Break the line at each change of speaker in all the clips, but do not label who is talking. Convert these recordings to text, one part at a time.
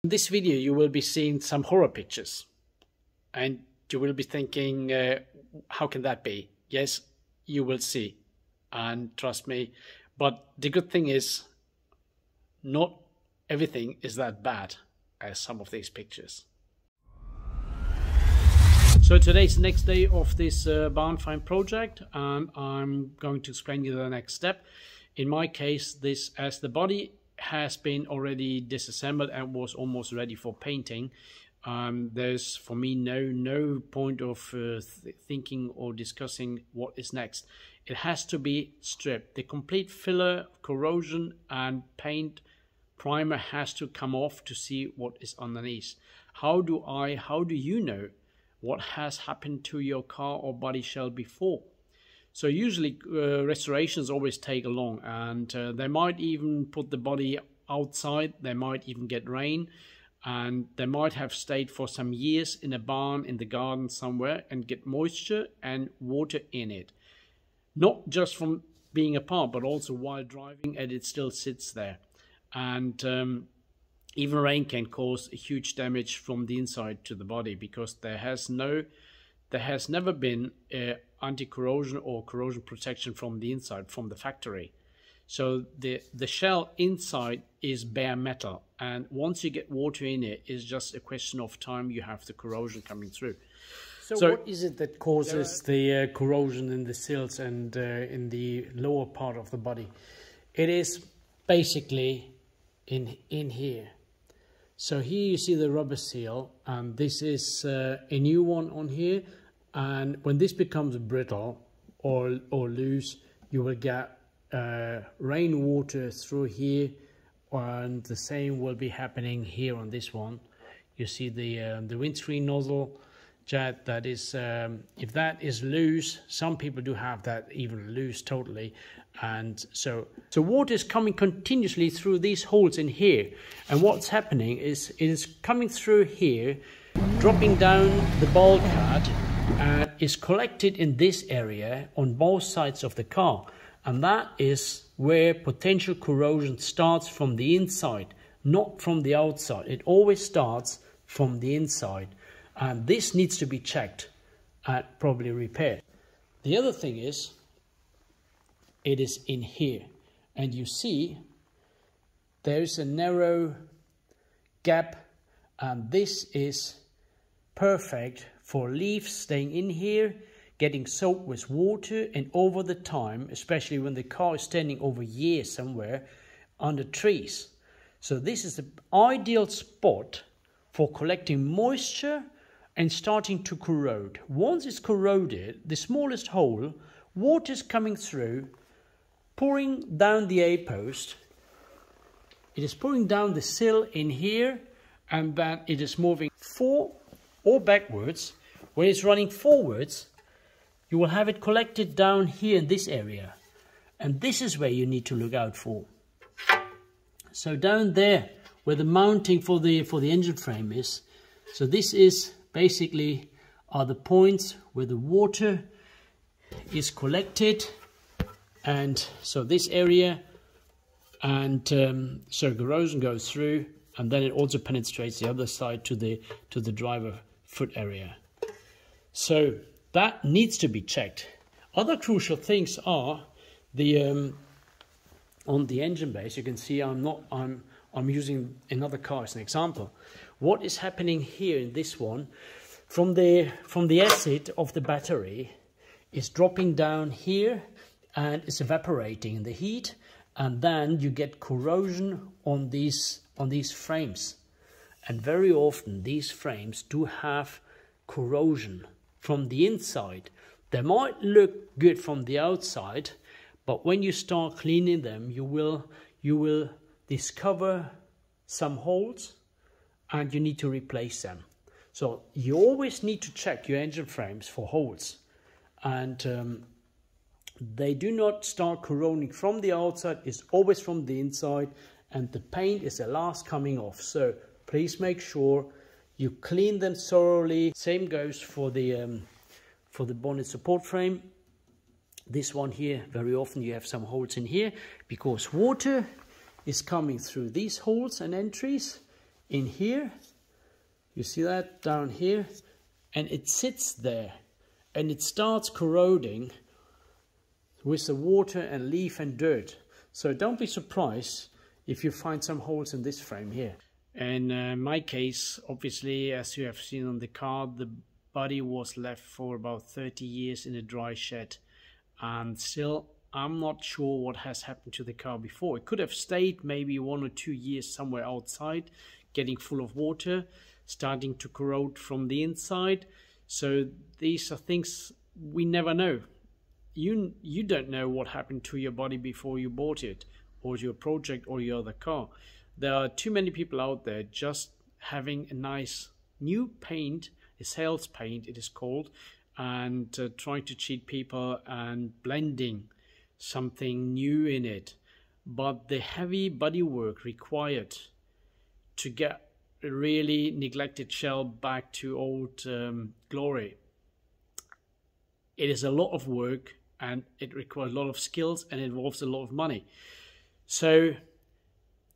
In this video you will be seeing some horror pictures and you will be thinking, how can that be? Yes, you will see, and trust me. But the good thing is, not everything is that bad as some of these pictures. So today's the next day of this Barnfind project, and I'm going to explain you the next step. In my case, this, as the body has been already disassembled and was almost ready for painting, there's for me no point of thinking or discussing what is next. It has to be stripped. The complete filler, corrosion and paint primer has to come off to see what is underneath. How do you know what has happened to your car or body shell before? So usually restorations always take long, and they might even put the body outside. They might even get rain, and they might have stayed for some years in a barn in the garden somewhere and get moisture and water in it. Not just from being apart, but also while driving, and it still sits there. And even rain can cause a huge damage from the inside to the body, because there has never been anti-corrosion or corrosion protection from the inside, from the factory. So the shell inside is bare metal, and once you get water in it, it's just a question of time you have the corrosion coming through. So
what is it that causes the corrosion in the sills and in the lower part of the body?
It is basically in here. So here you see the rubber seal, and this is a new one on here. And when this becomes brittle or loose, you will get rainwater through here, and the same will be happening here on this one. You see the windscreen nozzle jet, that is, if that is loose, some people do have that even loose totally, and so water is coming continuously through these holes in here. And what's happening is it is coming through here, dropping down the bulkhead, and is collected in this area on both sides of the car. And that is where potential corrosion starts, from the inside, not from the outside. It always starts from the inside. And this needs to be checked and probably repaired. The other thing is, it is in here. And you see, there is a narrow gap, and this is perfect for leaves staying in here, getting soaked with water, and over the time, especially when the car is standing over years somewhere under trees. So this is the ideal spot for collecting moisture and starting to corrode. Once it's corroded, the smallest hole, water is coming through, pouring down the A-post. It is pouring down the sill in here, and then it is moving forward or backwards. When it's running forwards, you will have it collected down here in this area. And this is where you need to look out for. So down there, where the mounting for the engine frame is, so this is basically are the points where the water is collected. And so this area, and so corrosion goes through, and then it also penetrates the other side to the driver foot area. So that needs to be checked. Other crucial things are the on the engine base. You can see I'm using another car as an example. What is happening here in this one, from the acid of the battery is dropping down here and is evaporating in the heat, and then you get corrosion on these frames. And very often these frames do have corrosion from the inside. They might look good from the outside, but when you start cleaning them, you will discover some holes, and you need to replace them. So you always need to check your engine frames for holes, and they do not start corroding from the outside. It's always from the inside, and the paint is the last coming off. So please make sure you clean them thoroughly. Same goes for the bonnet support frame. This one here, very often you have some holes in here because water is coming through these holes and entries in here. You see that down here? And it sits there and it starts corroding with the water and leaf and dirt. So don't be surprised if you find some holes in this frame here. In my case, obviously, as you have seen on the car, the body was left for about 30 years in a dry shed. And still, I'm not sure what has happened to the car before. It could have stayed maybe 1 or 2 years somewhere outside, getting full of water, starting to corrode from the inside. So these are things we never know. You don't know what happened to your body before you bought it, or your project, or your other car. There are too many people out there just having a nice new paint, a sales paint it is called, and trying to cheat people and blending something new in it. But the heavy bodywork required to get a really neglected shell back to old glory, it is a lot of work, and it requires a lot of skills, and it involves a lot of money. So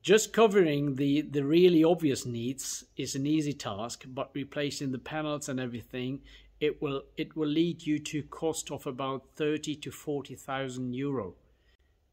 just covering the really obvious needs is an easy task, but replacing the panels and everything, it will lead you to cost of about 30 to 40,000 euro,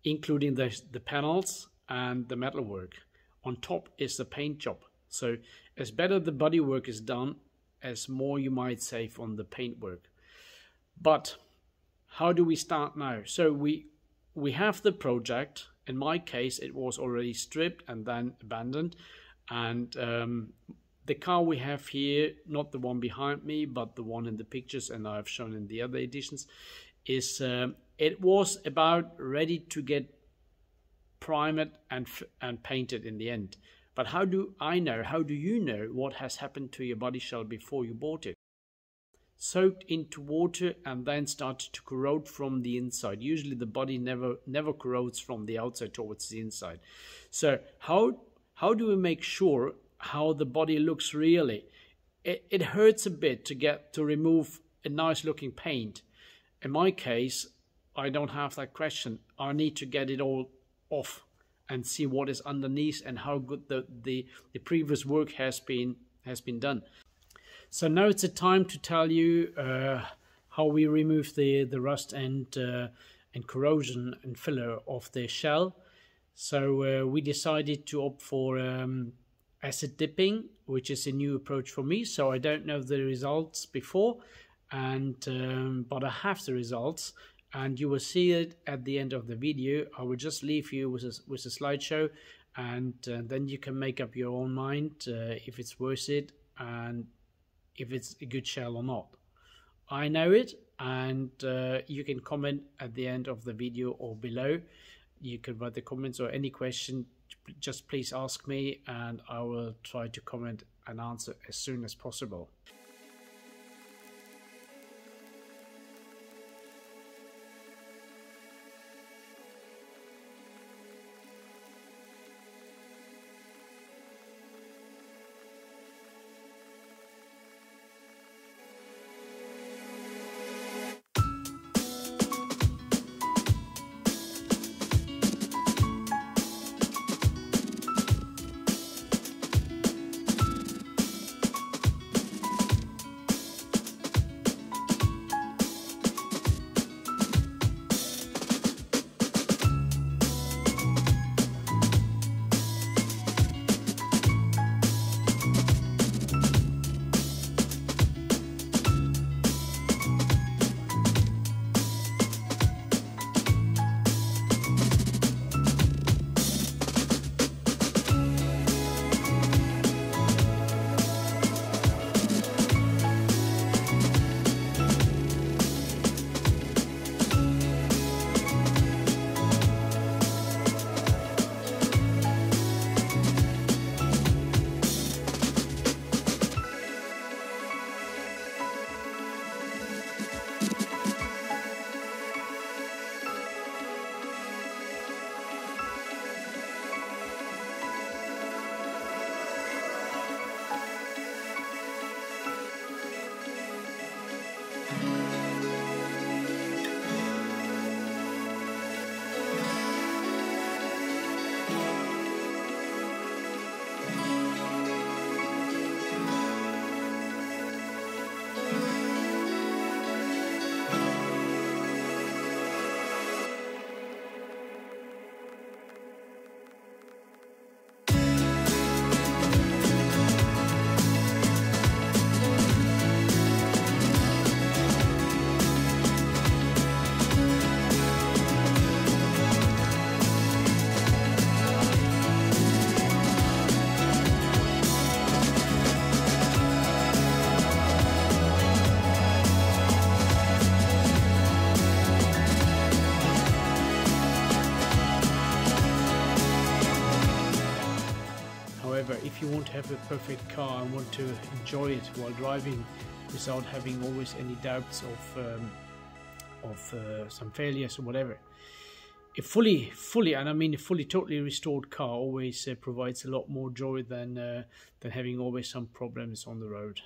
including the panels and the metalwork. On top is the paint job. So as better the bodywork is done, as more you might save on the paint work. But how do we start now? So we have the project. In my case, it was already stripped and then abandoned. And the car we have here, not the one behind me, but the one in the pictures, and I've shown in the other editions, is it was about ready to get primed and painted in the end. But how do I know, how do you know what has happened to your body shell before you bought it? Soaked into water and then started to corrode from the inside. Usually the body never corrodes from the outside towards the inside. So how do we make sure how the body looks really? It hurts a bit to remove a nice looking paint. In my case, I don't have that question. I need to get it all off and see what is underneath and how good the previous work has been done. So now it's a time to tell you how we remove the rust and corrosion and filler of the shell. So we decided to opt for acid dipping, which is a new approach for me. So I don't know the results before, and but I have the results, and you will see it at the end of the video. I will just leave you with a slideshow, and then you can make up your own mind if it's worth it and if it's a good shell or not. I know it, and you can comment at the end of the video or below. You can write the comments or any question, just please ask me, and I will try to comment and answer as soon as possible. you want to have a perfect car and want to enjoy it while driving without having always any doubts of some failures or whatever, a fully, and I mean a fully, totally restored car always provides a lot more joy than having always some problems on the road.